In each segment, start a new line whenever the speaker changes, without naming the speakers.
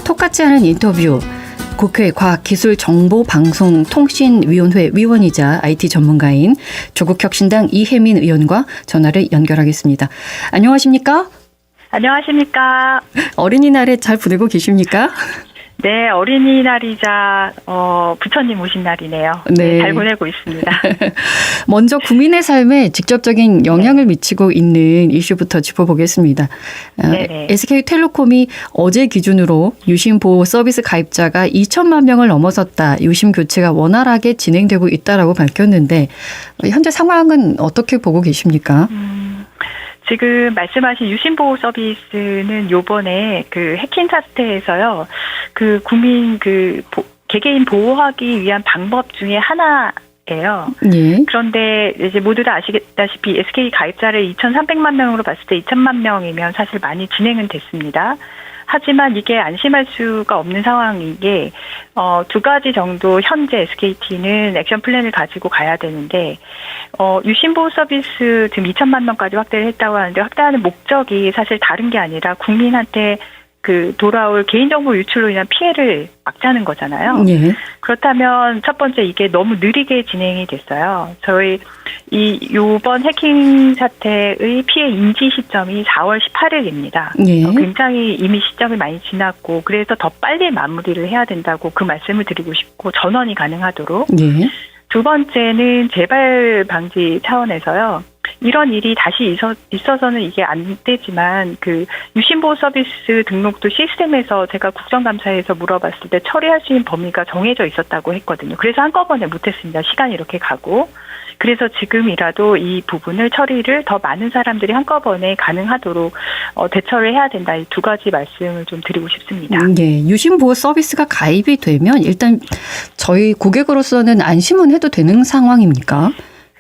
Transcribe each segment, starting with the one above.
똑같지 않은 인터뷰. 국회 과학기술정보방송통신위원회 위원이자 IT 전문가인 조국혁신당 이혜민 의원과 전화를 연결하겠습니다. 안녕하십니까?
안녕하십니까?
어린이날에 잘 보내고 계십니까?
네, 어린이날이자 부처님 오신 날이네요.
네.
잘 보내고 있습니다.
먼저 국민의 삶에 직접적인 영향을 미치고 있는 이슈부터 짚어보겠습니다. SK텔레콤이 어제 기준으로 유심보호 서비스 가입자가 2천만 명을 넘어섰다. 유심 교체가 원활하게 진행되고 있다라고 밝혔는데 현재 상황은 어떻게 보고 계십니까?
지금 말씀하신 유심보호 서비스는 요번에 그 해킹 사태에서요, 그 국민 개개인 보호하기 위한 방법 중에 하나예요.
예.
그런데 이제 모두 다 아시다시피 SK 가입자를 2,300만 명으로 봤을 때 2천만 명이면 사실 많이 진행은 됐습니다. 하지만 이게 안심할 수가 없는 상황인 게, 두 가지 정도 현재 SKT는 액션 플랜을 가지고 가야 되는데, 유심보호 서비스 지금 2천만 명까지 확대를 했다고 하는데, 확대하는 목적이 사실 다른 게 아니라 국민한테 돌아올 개인정보 유출로 인한 피해를 막자는 거잖아요.
예.
그렇다면 첫 번째 이게 너무 느리게 진행이 됐어요. 저희 요번 해킹 사태의 피해 인지 시점이 4월 18일입니다.
예.
굉장히 이미 시점이 많이 지났고 그래서 더 빨리 마무리를 해야 된다고 그 말씀을 드리고 싶고 전원이 가능하도록.
예.
두 번째는 재발 방지 차원에서요. 이런 일이 다시 있어서는 이게 안 되지만 유심보호 서비스 등록도 시스템에서 제가 국정감사에서 물어봤을 때 처리할 수 있는 범위가 정해져 있었다고 했거든요. 그래서 한꺼번에 못했습니다. 시간이 이렇게 가고. 그래서 지금이라도 이 부분을 처리를 더 많은 사람들이 한꺼번에 가능하도록 대처를 해야 된다. 이 두 가지 말씀을 좀 드리고 싶습니다.
예, 유심보호 서비스가 가입이 되면 일단 저희 고객으로서는 안심은 해도 되는 상황입니까?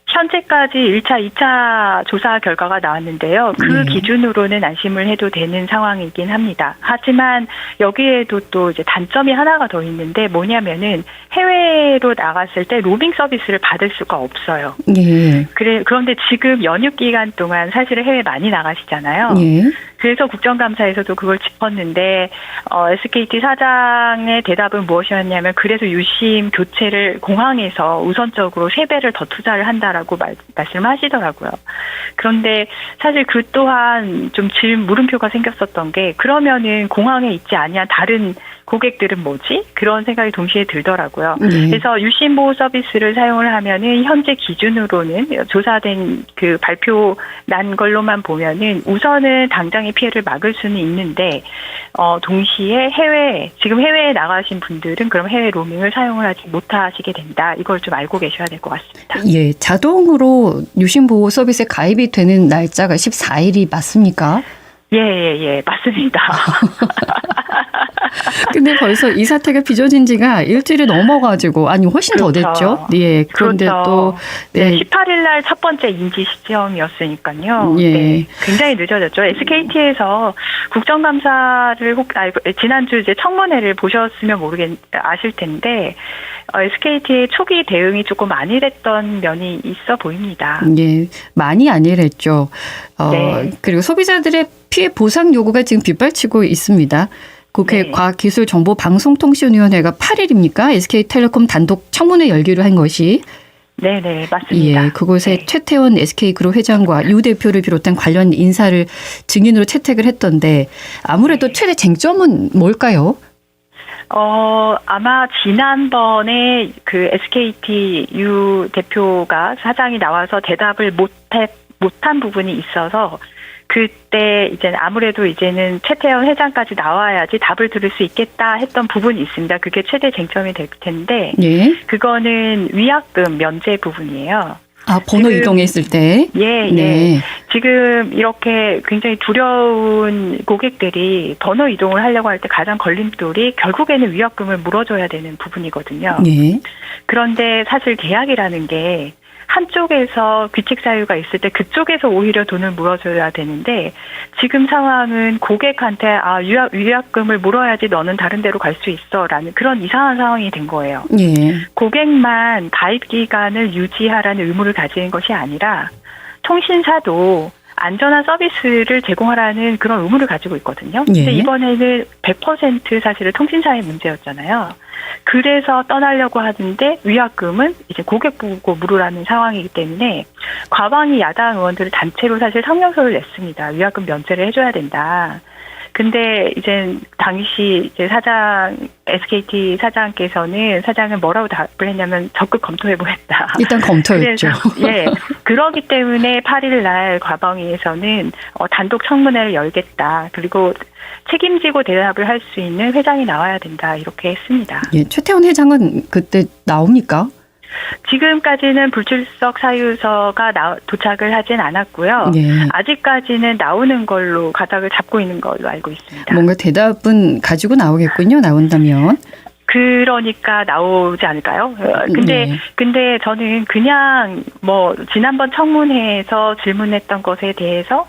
현재까지 1차, 2차 조사 결과가 나왔는데요. 그 기준으로는 안심을 해도 되는 상황이긴 합니다. 하지만 여기에도 또 이제 단점이 하나가 더 있는데 뭐냐면은 해외로 나갔을 때 로밍 서비스를 받을 수가 없어요.
예.
그런데 지금 연휴 기간 동안 사실은 해외 많이 나가시잖아요.
예.
그래서 국정감사에서도 그걸 짚었는데 SKT 사장의 대답은 무엇이었냐면 그래서 유심 교체를 공항에서 우선적으로 3배를 더 투자를 한다라고 말씀하시더라고요. 그런데 사실 그 또한 좀 물음표가 생겼었던 게 그러면은 공항에 있지 아니한 다른 고객들은 뭐지? 그런 생각이 동시에 들더라고요. 그래서 유심보호 서비스를 사용을 하면은 현재 기준으로는 조사된 발표 난 걸로만 보면은 우선은 당장의 피해를 막을 수는 있는데 동시에 지금 해외에 나가신 분들은 그럼 해외 로밍을 사용을 하지 못하시게 된다. 이걸 좀 알고 계셔야 될 것 같습니다.
예, 자동으로 유심보호 서비스에 가입이 되는 날짜가 14일이 맞습니까?
예, 맞습니다.
근데 벌써 이 사태가 빚어진 지가 일주일이 넘어가지고 훨씬
그렇죠.
더 됐죠. 예. 그런데
그렇죠.
또
18일 날 첫 번째 인지 시점이었으니까요.
예.
네, 굉장히 늦어졌죠. SKT에서 국정감사를 지난주 이제 청문회를 보셨으면 아실 텐데 SKT의 초기 대응이 조금 안일했던 면이 있어 보입니다.
예, 많이 안일했죠.
네.
그리고 소비자들의 피해 보상 요구가 지금 빗발치고 있습니다. 국회 과학기술정보방송통신위원회가 8일입니까? SK텔레콤 단독 청문회 열기로 한 것이.
네네, 맞습니다.
예, 그곳에 최태원 SK그룹 회장과 유 대표를 비롯한 관련 인사를 증인으로 채택을 했던데 아무래도 최대 쟁점은 뭘까요?
아마 지난번에 SKT 유 대표가 사장이 나와서 대답을 못한 부분이 있어서 그때 이제는 최태원 회장까지 나와야지 답을 들을 수 있겠다 했던 부분이 있습니다. 그게 최대 쟁점이 될 텐데,
예.
그거는 위약금 면제 부분이에요.
번호 이동했을 때?
예.
네.
지금 이렇게 굉장히 두려운 고객들이 번호 이동을 하려고 할 때 가장 걸림돌이 결국에는 위약금을 물어줘야 되는 부분이거든요.
예.
그런데 사실 계약이라는 게 한쪽에서 규칙 사유가 있을 때 그쪽에서 오히려 돈을 물어줘야 되는데 지금 상황은 고객한테 위약금을 물어야지 너는 다른 데로 갈 수 있어라는 그런 이상한 상황이 된 거예요.
예.
고객만 가입 기간을 유지하라는 의무를 가지는 것이 아니라 통신사도 안전한 서비스를 제공하라는 그런 의무를 가지고 있거든요.
예.
근데 이번에는 100% 사실은 통신사의 문제였잖아요. 그래서 떠나려고 하는데 위약금은 이제 고객 보고 물으라는 상황이기 때문에 과방위 야당 의원들을 단체로 사실 성명서를 냈습니다. 위약금 면제를 해줘야 된다. 근데 이제 당시 이제 SKT 사장은 뭐라고 답을 했냐면 적극 검토해보겠다.
일단 검토했죠.
예. 그러기 때문에 8일 날 과방위에서는 단독 청문회를 열겠다. 그리고 책임지고 대답을 할 수 있는 회장이 나와야 된다. 이렇게 했습니다.
예, 최태원 회장은 그때 나옵니까?
지금까지는 불출석 사유서가 도착을 하진 않았고요.
예.
아직까지는 나오는 걸로 가닥을 잡고 있는 걸로 알고 있습니다.
뭔가 대답은 가지고 나오겠군요. 나온다면.
그러니까 나오지 않을까요?
네.
근데 저는 그냥 지난번 청문회에서 질문했던 것에 대해서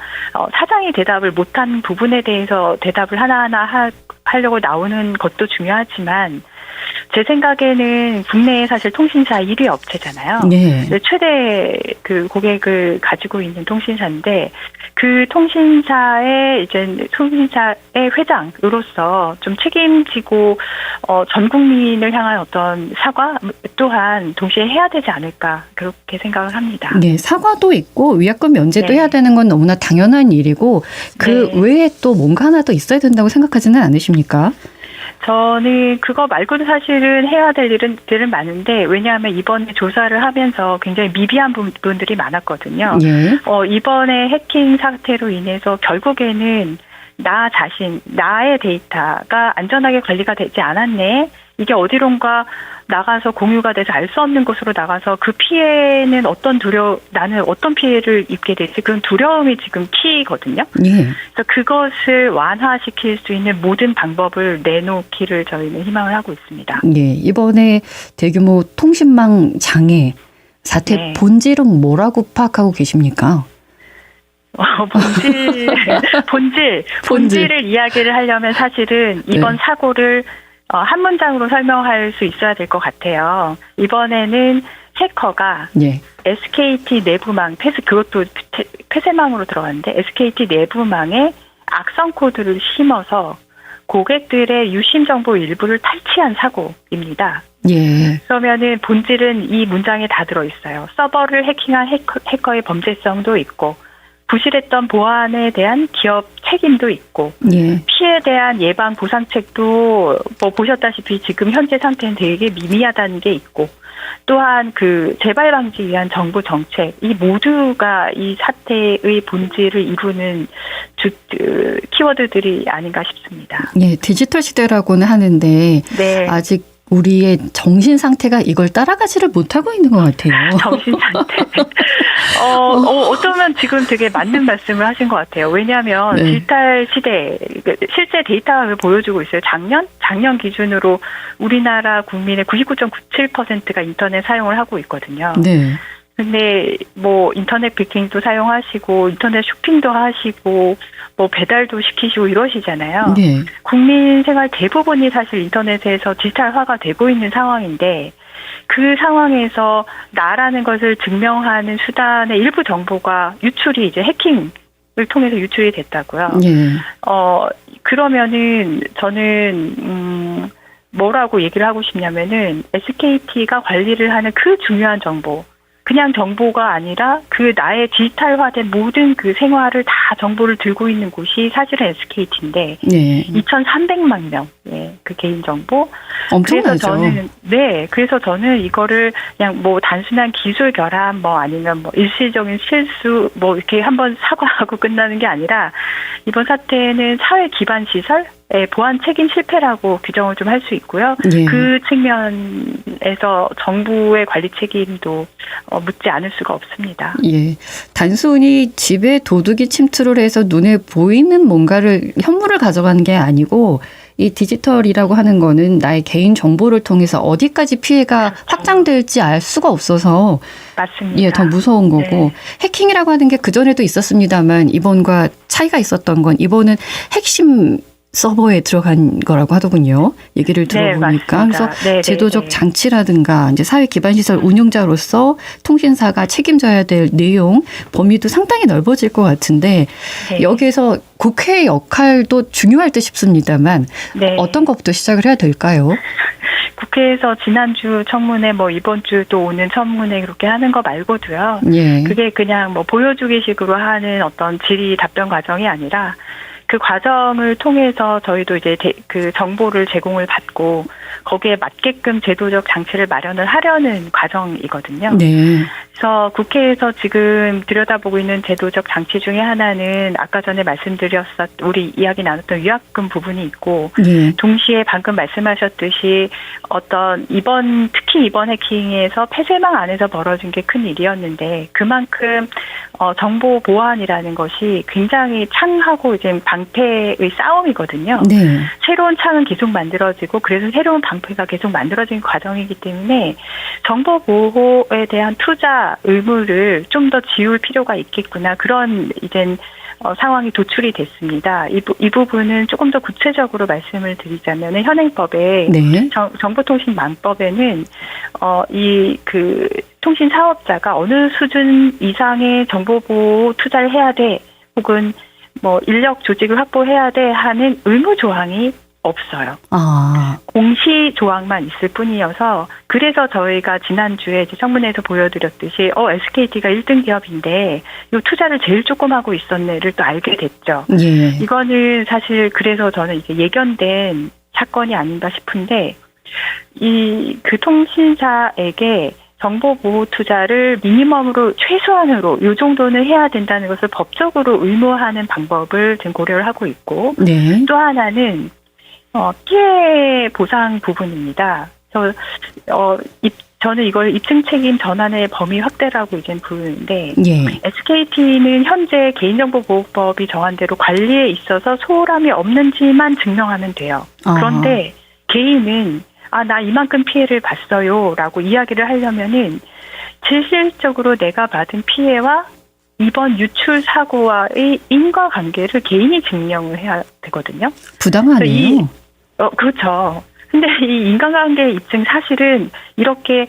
사장이 대답을 못한 부분에 대해서 대답을 하나하나 하려고 나오는 것도 중요하지만 제 생각에는 국내에 사실 통신사 1위 업체잖아요.
네.
최대 그 고객을 가지고 있는 통신사인데 그 통신사의 회장으로서 좀 책임지고 전 국민을 향한 어떤 사과 또한 동시에 해야 되지 않을까 그렇게 생각을 합니다.
네, 사과도 있고 위약금 면제도
네.
해야 되는 건 너무나 당연한 일이고 그
네.
외에 또 뭔가 하나 더 있어야 된다고 생각하지는 않으십니까?
저는 그거 말고도 사실은 해야 될 일은 많은데 왜냐하면 이번에 조사를 하면서 굉장히 미비한 부분들이 많았거든요.
예.
이번에 해킹 사태로 인해서 결국에는 나의 데이터가 안전하게 관리가 되지 않았네. 이게 어디론가 나가서 공유가 돼서 알 수 없는 곳으로 나가서 그 피해는 나는 어떤 피해를 입게 될지 그런 두려움이 지금 키거든요.
예.
그래서 그것을 완화시킬 수 있는 모든 방법을 내놓기를 저희는 희망을 하고 있습니다.
예. 이번에 대규모 통신망 장애 사태
네.
본질은 뭐라고 파악하고 계십니까?
본질을 이야기를 하려면 사실은 이번
네.
사고를 한 문장으로 설명할 수 있어야 될 것 같아요. 이번에는 해커가
예.
SKT 내부망 그것도 폐쇄망으로 들어갔는데 SKT 내부망에 악성 코드를 심어서 고객들의 유심 정보 일부를 탈취한 사고입니다.
예.
그러면은 본질은 이 문장에 다 들어있어요. 서버를 해킹한 해커의 범죄성도 있고 부실했던 보안에 대한 기업 책임도 있고
예.
피해에 대한 예방 보상책도 보셨다시피 지금 현재 상태는 되게 미미하다는 게 있고 또한 그 재발 방지 위한 정부 정책 이 모두가 이 사태의 본질을 이루는 키워드들이 아닌가 싶습니다.
예, 디지털 시대라고는 하는데
네.
아직 우리의 정신 상태가 이걸 따라가지를 못하고 있는 것 같아요.
정신 상태. 어쩌면 지금 되게 맞는 말씀을 하신 것 같아요. 왜냐하면
네.
디지털 시대, 실제 데이터를 보여주고 있어요. 작년 기준으로 우리나라 국민의 99.97%가 인터넷 사용을 하고 있거든요.
네.
근데 인터넷 뱅킹도 사용하시고 인터넷 쇼핑도 하시고 배달도 시키시고 이러시잖아요.
네.
국민 생활 대부분이 사실 인터넷에서 디지털화가 되고 있는 상황인데 그 상황에서 나라는 것을 증명하는 수단의 일부 정보가 유출이 이제 해킹을 통해서 유출이 됐다고요.
예.
그러면은 저는 뭐라고 얘기를 하고 싶냐면은 SKT가 관리를 하는 그 중요한 정보 그냥 정보가 아니라 그 나의 디지털화된 모든 그 생활을 다 정보를 들고 있는 곳이 사실은 SKT인데
네.
2,300만 명, 그 개인 정보.
엄청나죠.
그래서 저는 이거를 그냥 단순한 기술 결함 아니면 일시적인 실수 이렇게 한번 사과하고 끝나는 게 아니라 이번 사태는 사회 기반 시설 보안 책임 실패라고 규정을 좀 할 수 있고요.
예.
그 측면에서 정부의 관리 책임도 묻지 않을 수가 없습니다.
예. 단순히 집에 도둑이 침투를 해서 눈에 보이는 뭔가를 현물을 가져가는 게 아니고 이 디지털이라고 하는 거는 나의 개인 정보를 통해서 어디까지 피해가
그렇죠.
확장될지 알 수가 없어서
맞습니다.
예, 더 무서운 거고
네.
해킹이라고 하는 게 그전에도 있었습니다만 이번과 차이가 있었던 건 이번은 핵심 서버에 들어간 거라고 하더군요. 얘기를 들어보니까.
네,
그래서
네,
제도적
네.
장치라든가 이제 사회 기반 시설 운영자로서 통신사가 책임져야 될 내용 범위도 상당히 넓어질 것 같은데
네.
여기에서 국회의 역할도 중요할 듯 싶습니다만
네.
어떤 것부터 시작을 해야 될까요?
국회에서 지난주 청문회 뭐 이번 주 또 오는 청문회 그렇게 하는 거 말고도요.
예.
그게 그냥 뭐 보여주기식으로 하는 어떤 질의 답변 과정이 아니라 그 과정을 통해서 저희도 이제 그 정보를 제공을 받고 거기에 맞게끔 제도적 장치를 마련을 하려는 과정이거든요.
네.
그래서 국회에서 지금 들여다보고 있는 제도적 장치 중에 하나는 아까 전에 우리 이야기 나눴던 위약금 부분이 있고
예.
동시에 방금 말씀하셨듯이 특히 이번 해킹에서 폐쇄망 안에서 벌어진 게 큰 일이었는데 그만큼 정보 보안이라는 것이 굉장히 창하고 이제 방패의 싸움이거든요.
네.
새로운 창은 계속 만들어지고 그래서 새로운 방패가 계속 만들어진 과정이기 때문에 정보 보호에 대한 투자 의무를 좀 더 지울 필요가 있겠구나. 그런 이젠 상황이 도출이 됐습니다. 이 부분은 조금 더 구체적으로 말씀을 드리자면 현행법에
네.
정보통신망법에는 통신 사업자가 어느 수준 이상의 정보 보호 투자를 해야 돼 혹은 뭐 인력 조직을 확보해야 돼 하는 의무 조항이 없어요.
아.
공시 조항만 있을 뿐이어서 그래서 저희가 지난주에 이제 청문회에서 보여드렸듯이 SKT가 1등 기업인데 이 투자를 제일 조금 하고 있었네를 또 알게 됐죠.
예.
이거는 사실 그래서 저는 이게 예견된 사건이 아닌가 싶은데 그 통신사에게 정보 보호 투자를 미니멈으로 최소한으로 이 정도는 해야 된다는 것을 법적으로 의무화하는 방법을 지금 고려를 하고 있고
네.
또 하나는 피해 보상 부분입니다. 저는 이걸 입증 책임 전환의 범위 확대라고 이제 부르는데
예.
SKT는 현재 개인정보보호법이 정한 대로 관리에 있어서 소홀함이 없는지만 증명하면 돼요. 그런데 개인은 나 이만큼 피해를 봤어요라고 이야기를 하려면은 실질적으로 내가 받은 피해와 이번 유출 사고와의 인과관계를 개인이 증명을 해야 되거든요.
부담하네요.
그렇죠. 근데 이 인간관계 입증 사실은 이렇게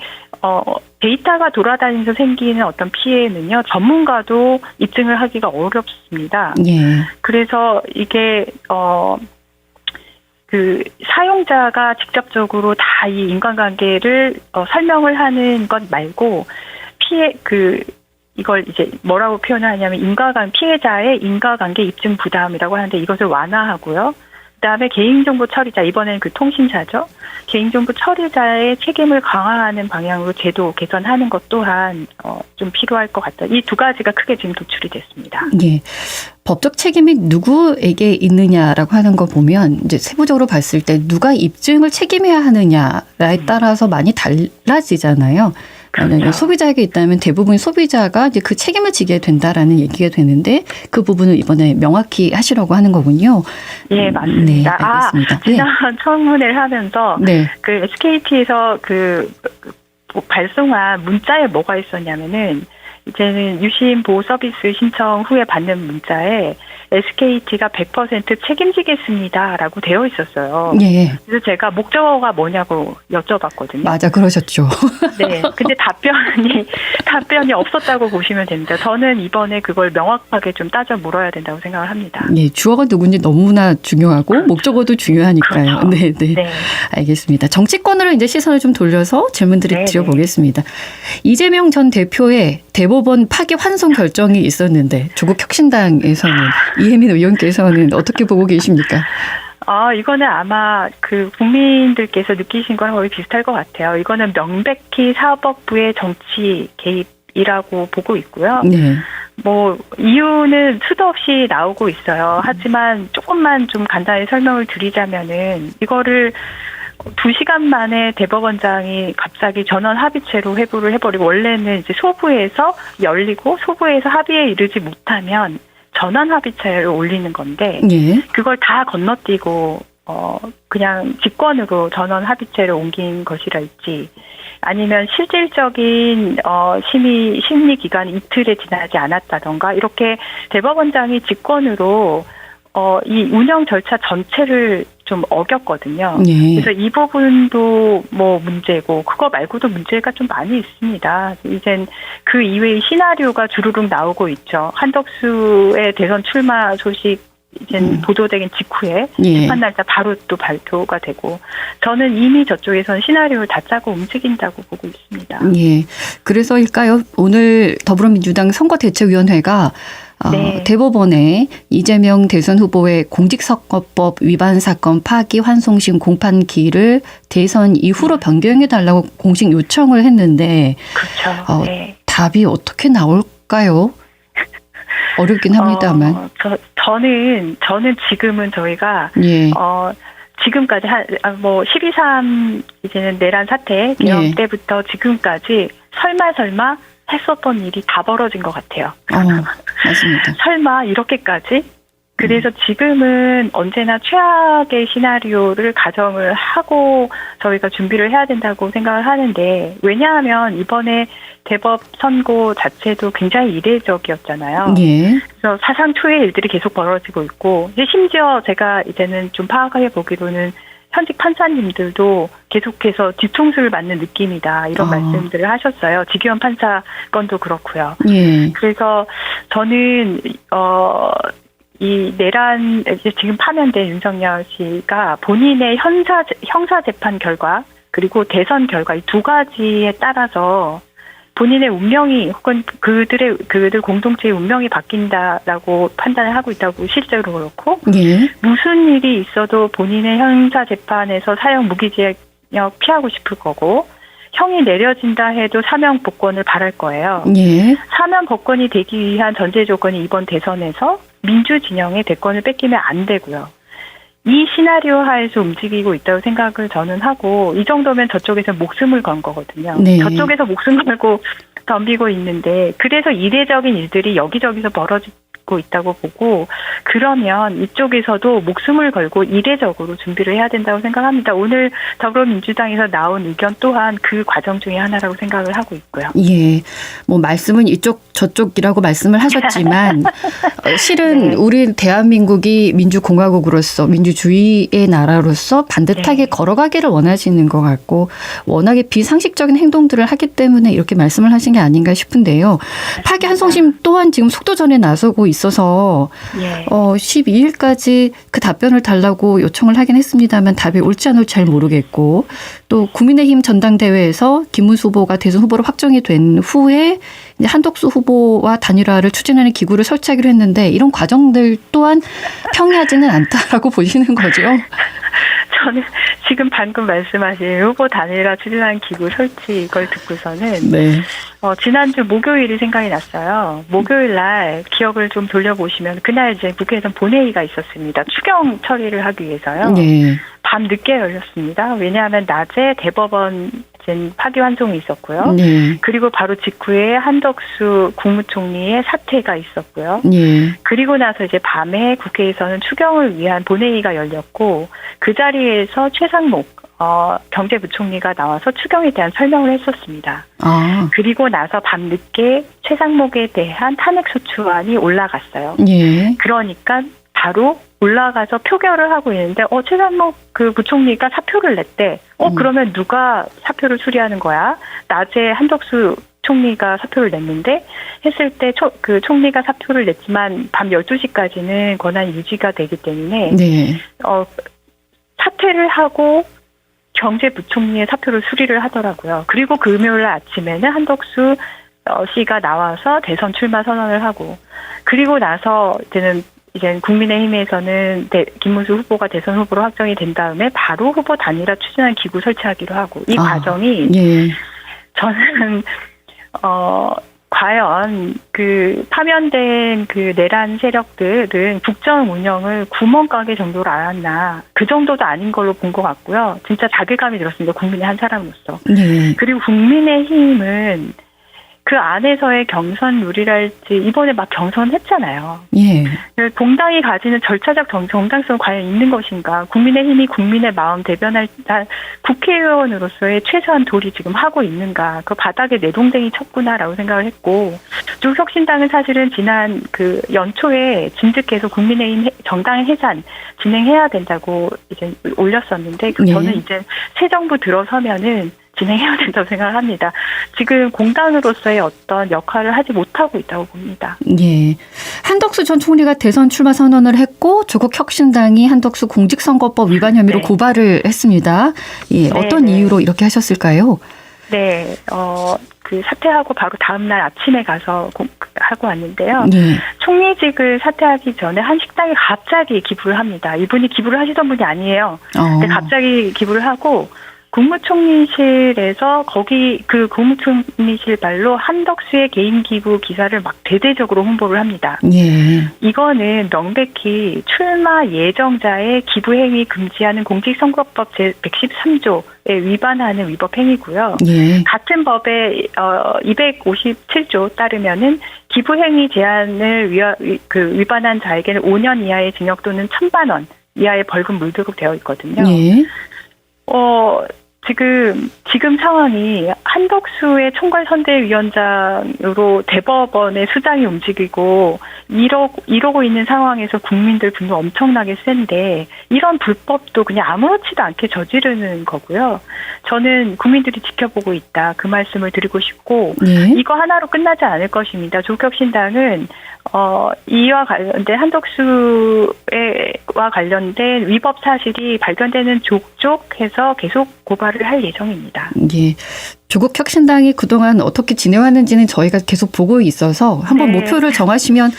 데이터가 돌아다니면서 생기는 어떤 피해는요, 전문가도 입증을 하기가 어렵습니다.
예.
그래서 이게 사용자가 직접적으로 다 이 인간관계를 설명을 하는 것 말고 이걸 이제 뭐라고 표현을 하냐면 피해자의 인과관계 입증 부담이라고 하는데 이것을 완화하고요. 그다음에 개인정보 처리자, 이번에는 그 통신사죠. 개인정보 처리자의 책임을 강화하는 방향으로 제도 개선하는 것 또한 좀 필요할 것 같다. 이 두 가지가 크게 지금 도출이 됐습니다.
예. 법적 책임이 누구에게 있느냐라고 하는 거 보면 이제 세부적으로 봤을 때 누가 입증을 책임해야 하느냐에 따라서 많이 달라지잖아요. 만약에
그렇죠.
소비자에게 있다면 대부분 소비자가 이제 그 책임을 지게 된다라는 얘기가 되는데 그 부분을 이번에 명확히 하시려고 하는 거군요.
예, 맞습니다.
네, 알겠습니다.
지난 청문회를 하면서
네.
그 SKT에서 발송한 문자에 뭐가 있었냐면은 이제는 유심 보호 서비스 신청 후에 받는 문자에 SKT가 100% 책임지겠습니다라고 되어 있었어요.
예.
그래서 제가 목적어가 뭐냐고 여쭤봤거든요.
맞아, 그러셨죠.
네. 근데 답변이 없었다고 보시면 됩니다. 저는 이번에 그걸 명확하게 좀 따져 물어야 된다고 생각을 합니다.
예, 주어가 누군지 너무나 중요하고 목적어도 중요하니까요.
그렇죠.
네, 네.
네.
알겠습니다. 정치권으로 이제 시선을 좀 돌려서 질문들을
네,
드려보겠습니다. 이재명 전 대표의 대법원 파기 환송 결정이 있었는데 조국 혁신당에서는 이혜민 의원께서는 어떻게 보고 계십니까?
이거는 아마 국민들께서 느끼신 거랑 거의 비슷할 것 같아요. 이거는 명백히 사법부의 정치 개입이라고 보고 있고요.
네.
이유는 수도 없이 나오고 있어요. 하지만 조금만 좀 간단히 설명을 드리자면은 이거를 2시간 만에 대법원장이 갑자기 전원 합의체로 회부를 해버리고 원래는 이제 소부에서 열리고 소부에서 합의에 이르지 못하면 전원 합의체를 올리는 건데
예.
그걸 다 건너뛰고 그냥 직권으로 전원 합의체를 옮긴 것이랄지 아니면 실질적인 심리 기간이 이틀에 지나지 않았다던가 이렇게 대법원장이 직권으로 이 운영 절차 전체를 좀 어겼거든요.
예.
그래서 이 부분도 뭐 문제고 그거 말고도 문제가 좀 많이 있습니다. 이젠 그 이외의 시나리오가 주르륵 나오고 있죠. 한덕수의 대선 출마 소식 이젠 보도되긴 직후에
예.
재판 날짜 바로 또 발표가 되고 저는 이미 저쪽에서는 시나리오를 다 짜고 움직인다고 보고 있습니다.
예. 그래서일까요? 오늘 더불어민주당 선거대책위원회가
네.
대법원에 이재명 대선 후보의 공직선거법 위반 사건 파기 환송심 공판기일을 대선 이후로 변경해달라고 공식 요청을 했는데
그렇죠. 네.
답이 어떻게 나올까요? 어렵긴 합니다만.
저는 지금은 저희가
예.
지금까지 12.3 이제는 내란 사태 개헌
예.
때부터 지금까지 설마 했었던 일이 다 벌어진 것 같아요.
맞습니다.
설마 이렇게까지? 그래서 지금은 언제나 최악의 시나리오를 가정을 하고 저희가 준비를 해야 된다고 생각을 하는데 왜냐하면 이번에 대법 선고 자체도 굉장히 이례적이었잖아요.
예.
그래서 사상 초유의 일들이 계속 벌어지고 있고 심지어 제가 이제는 좀 파악해 보기로는 현직 판사님들도 계속해서 뒤통수를 맞는 느낌이다 이런 말씀들을 하셨어요. 지기현 판사 건도 그렇고요.
예.
그래서 저는 이 내란 지금 파면된 윤석열 씨가 본인의 형사 재판 결과 그리고 대선 결과 이 두 가지에 따라서 본인의 운명이 혹은 그들 공동체의 운명이 바뀐다라고 판단을 하고 있다고 실제로 그렇고
예.
무슨 일이 있어도 본인의 형사 재판에서 사형 무기징역 피하고 싶을 거고 형이 내려진다 해도 사면 복권을 바랄 거예요.
예.
사면 복권이 되기 위한 전제 조건이 이번 대선에서 민주 진영의 대권을 뺏기면 안 되고요. 이 시나리오 하에서 움직이고 있다고 생각을 저는 하고 이 정도면 저쪽에서 목숨을 건 거거든요.
네.
저쪽에서 목숨 걸고 덤비고 있는데 그래서 이례적인 일들이 여기저기서 벌어지고 있다고 보고 그러면 이쪽에서도 목숨을 걸고 이례적으로 준비를 해야 된다고 생각합니다. 오늘 더불어민주당에서 나온 의견 또한 그 과정 중에 하나라고 생각을 하고 있고요.
예. 뭐 말씀은 이쪽 저쪽이라고 말씀을 하셨지만 실은
네.
우리 대한민국이 민주공화국으로서 민주주의의 나라로서 반듯하게
네.
걸어가기를 원하시는 것 같고 워낙에 비상식적인 행동들을 하기 때문에 이렇게 말씀을 하신 게 아닌가 싶은데요. 파기 한송심 또한 지금 속도전에 나서고 있어서
예.
12일까지 그 답변을 달라고 요청을 하긴 했습니다만 답이 올지 안 올지 잘 모르겠고 또 국민의힘 전당대회에서 김문수 후보가 대선 후보로 확정이 된 후에 이제 한덕수 후보와 단일화를 추진하는 기구를 설치하기로 했는데 이런 과정들 또한 평이하지는 않다라고 보시는 거죠.
저는 지금 방금 말씀하신 후보 단일화 추진하는 기구 설치 이걸 듣고서는
네.
지난주 목요일이 생각이 났어요. 목요일 날 기억을 좀 돌려보시면 그날 이제 국회에서 본회의가 있었습니다. 추경 처리를 하기 위해서요.
네.
밤 늦게 열렸습니다. 왜냐하면 낮에 대법원 파기환송이 있었고요.
네.
그리고 바로 직후에 한덕수 국무총리의 사퇴가 있었고요.
네.
그리고 나서 이제 밤에 국회에서는 추경을 위한 본회의가 열렸고 그 자리에서 최상목 경제부총리가 나와서 추경에 대한 설명을 했었습니다.
아.
그리고 나서 밤늦게 최상목에 대한 탄핵소추안이 올라갔어요.
예.
그러니까 바로 올라가서 표결을 하고 있는데 최상목 그 부총리가 사표를 냈대. 그러면 누가 사표를 수리하는 거야? 낮에 한덕수 총리가 사표를 냈는데 했을 때 그 총리가 사표를 냈지만 밤 12시까지는 권한 유지가 되기 때문에
네.
사퇴를 하고 경제부총리의 사표를 수리를 하더라고요. 그리고 금요일 날 아침에는 한덕수 씨가 나와서 대선 출마 선언을 하고 그리고 나서 이제 국민의힘에서는 김문수 후보가 대선 후보로 확정이 된 다음에 바로 후보 단일화 추진한 기구 설치하기로 하고 이 과정이
예.
저는 과연 그 파면된 그 내란 세력들은 국정 운영을 구멍가게 정도로 알았나 그 정도도 아닌 걸로 본 것 같고요. 진짜 자괴감이 들었습니다. 국민의 한 사람으로서.
네.
그리고 국민의힘은 그 안에서의 경선 룰이랄지 이번에 막 경선했잖아요.
예.
공당이 가지는 절차적 정당성 과연 있는 것인가? 국민의힘이 국민의 마음 대변할 국회의원으로서의 최소한 도리 지금 하고 있는가? 그 바닥에 내동댕이 쳤구나라고 생각을 했고, 조국혁신당은 사실은 지난 그 연초에 진즉해서 국민의힘 정당 해산 진행해야 된다고 이제 올렸었는데, 저는 이제 새 정부 들어서면은 진행해야 된다고 생각합니다. 지금 공당으로서의 어떤 역할을 하지 못하고 있다고 봅니다.
예. 한덕수 전 총리가 대선 출마 선언을 했고 조국 혁신당이 한덕수 공직선거법 위반 혐의로
네.
고발을 했습니다. 예. 어떤 이유로 이렇게 하셨을까요?
네. 그 사퇴하고 바로 다음날 아침에 가서 하고 왔는데요.
예.
총리직을 사퇴하기 전에 한 식당에 갑자기 기부를 합니다. 이분이 기부를 하시던 분이 아니에요. 근데 갑자기 기부를 하고 국무총리실에서 거기 그 국무총리실 말로 한덕수의 개인 기부 기사를 막 대대적으로 홍보를 합니다.
예.
이거는 명백히 출마 예정자의 기부 행위 금지하는 공직선거법 제113조에 위반하는 위법 행위고요.
예.
같은 법의 257조 따르면은 기부 행위 제한을 위반한 자에게는 5년 이하의 징역 또는 1,000만 원 이하의 벌금 물도록 되어 있거든요.
예.
지금 상황이 한덕수의 총괄선대위원장으로 대법원의 수장이 움직이고 이러고 있는 상황에서 국민들 분노 엄청나게 센데 이런 불법도 그냥 아무렇지도 않게 저지르는 거고요. 저는 국민들이 지켜보고 있다. 그 말씀을 드리고 싶고 이거 하나로 끝나지 않을 것입니다. 조국혁신당은 이와 관련된 한덕수와 관련된 위법 사실이 발견되는 족족해서 계속 고발을 할 예정입니다.
예. 조국 혁신당이 그동안 어떻게 지내왔는지는 저희가 계속 보고 있어서 한번 목표를 정하시면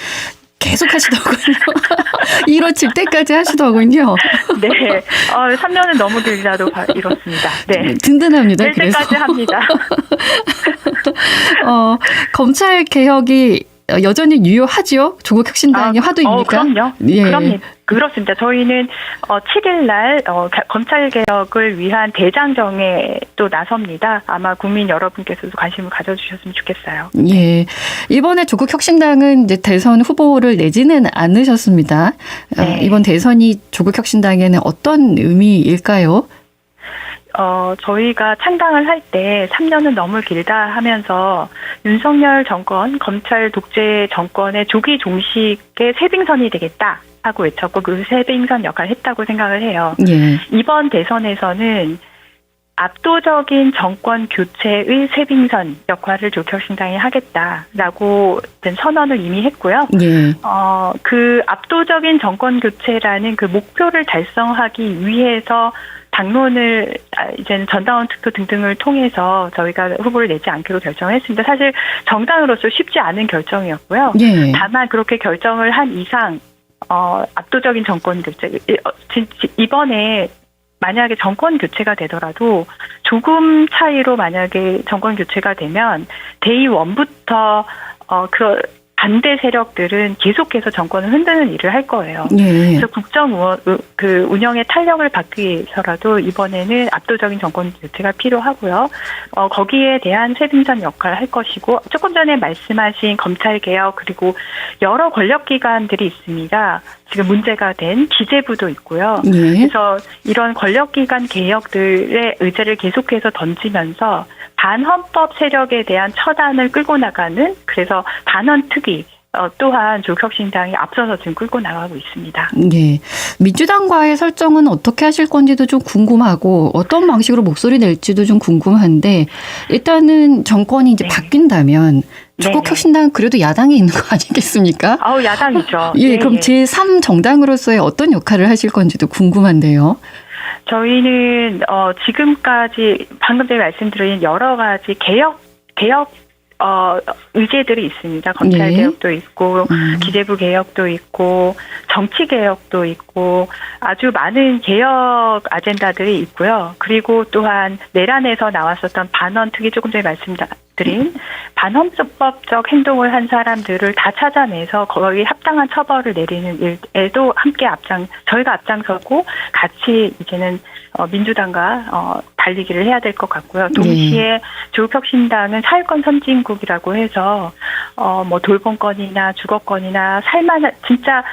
계속 하시더군요. 이뤄질 때까지 하시더군요.
네. 3년은 너무 길다도 이렇습니다. 네.
든든합니다.
될 때까지 합니다.
검찰 개혁이 여전히 유효하지요? 조국 혁신당의 화두입니까?
그럼요.
예.
그럼요. 그렇습니다. 저희는 7일 날 검찰 개혁을 위한 대장정에 또 나섭니다. 아마 국민 여러분께서도 관심을 가져주셨으면 좋겠어요.
예. 이번에 조국 혁신당은 이제 대선 후보를 내지는 않으셨습니다.
네.
이번 대선이 조국 혁신당에는 어떤 의미일까요?
저희가 창당을 할 때 3년은 너무 길다 하면서 윤석열 정권, 검찰 독재 정권의 조기 종식의 쇄빙선이 되겠다 하고 외쳤고 그 쇄빙선 역할을 했다고 생각을 해요.
예.
이번 대선에서는 압도적인 정권 교체의 쇄빙선 역할을 조국혁신당이 하겠다라고 선언을 이미 했고요.
예.
그 압도적인 정권 교체라는 그 목표를 달성하기 위해서 당론을 이제는 전당원 투표 등등을 통해서 저희가 후보를 내지 않기로 결정했습니다. 사실 정당으로서 쉽지 않은 결정이었고요.
예.
다만 그렇게 결정을 한 이상 압도적인 정권 교체 이번에 만약에 정권 교체가 되더라도 조금 차이로 만약에 정권 교체가 되면 데이 1부터 그 반대 세력들은 계속해서 정권을 흔드는 일을 할 거예요.
예.
그래서 국정 운영의 탄력을 받기 위해서라도 이번에는 압도적인 정권 교체가 필요하고요. 거기에 대한 쇄빙선 역할을 할 것이고 조금 전에 말씀하신 검찰 개혁 그리고 여러 권력기관들이 있습니다. 지금 문제가 된 기재부도 있고요.
예.
그래서 이런 권력기관 개혁들의 의제를 계속해서 던지면서 반헌법 세력에 대한 처단을 끌고 나가는 그래서 반헌 특위 또한 조국혁신당이 앞서서 지금 끌고 나가고 있습니다.
예. 민주당과의 설정은 어떻게 하실 건지도 좀 궁금하고 어떤 방식으로 목소리 낼지도 좀 궁금한데 일단은 정권이 이제 바뀐다면 조국혁신당은 그래도 야당에 있는 거 아니겠습니까?
야당이죠.
예, 그럼 제3정당으로서의 어떤 역할을 하실 건지도 궁금한데요.
저희는 지금까지 방금 전에 말씀드린 여러 가지 개혁 의제들이 있습니다. 검찰 개혁도 있고 기재부 개혁도 있고 정치 개혁도 있고 아주 많은 개혁 아젠다들이 있고요. 그리고 또한 내란에서 나왔었던 반헌 특위 조금 전에 말씀드린 반헌법적 행동을 한 사람들을 다 찾아내서 거의 합당한 처벌을 내리는 일에도 함께 저희가 앞장서고 같이 이제는 민주당과 달리기를 해야 될 것 같고요. 동시에 조국혁신당은 사회권 선진국이라고 해서 뭐 돌봄권이나 주거권이나 살만한 진짜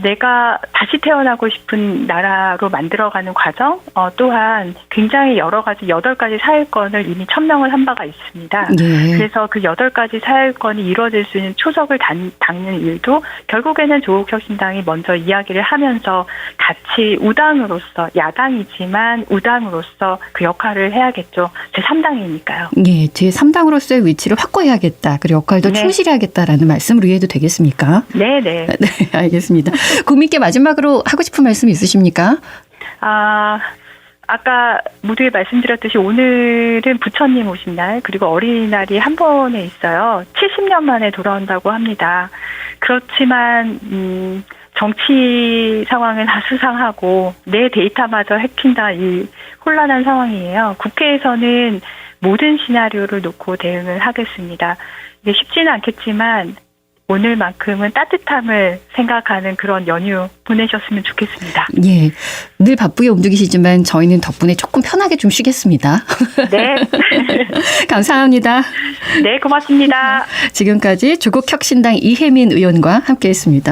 내가 다시 태어나고 싶은 나라로 만들어가는 과정 또한 굉장히 여러 가지 8가지 사회권을 이미 천명을 한 바가 있습니다. 그래서 그 8가지 사회권이 이루어질 수 있는 초석을 닦는 일도 결국에는 조국혁신당이 먼저 이야기를 하면서 같이 우당으로서 야당이지만 우당으로서 그 역할을 해야겠죠. 제3당이니까요.
예, 제3당으로서의 위치를 확고해야겠다. 그리고 역할도 충실해야겠다라는 말씀으로 이해도 되겠습니까?
네.
네, 알겠습니다. 국민께 마지막으로 하고 싶은 말씀 있으십니까?
아까 모두에 말씀드렸듯이 오늘은 부처님 오신 날 그리고 어린이날이 한 번에 있어요. 70년 만에 돌아온다고 합니다. 그렇지만 정치 상황은 수상하고 내 데이터마저 해킨다 이 혼란한 상황이에요. 국회에서는 모든 시나리오를 놓고 대응을 하겠습니다. 이게 쉽지는 않겠지만 오늘만큼은 따뜻함을 생각하는 그런 연휴 보내셨으면 좋겠습니다.
예, 늘 바쁘게 움직이시지만 저희는 덕분에 조금 편하게 좀 쉬겠습니다.
네.
감사합니다.
네, 고맙습니다.
지금까지 조국혁신당 이혜민 의원과 함께했습니다.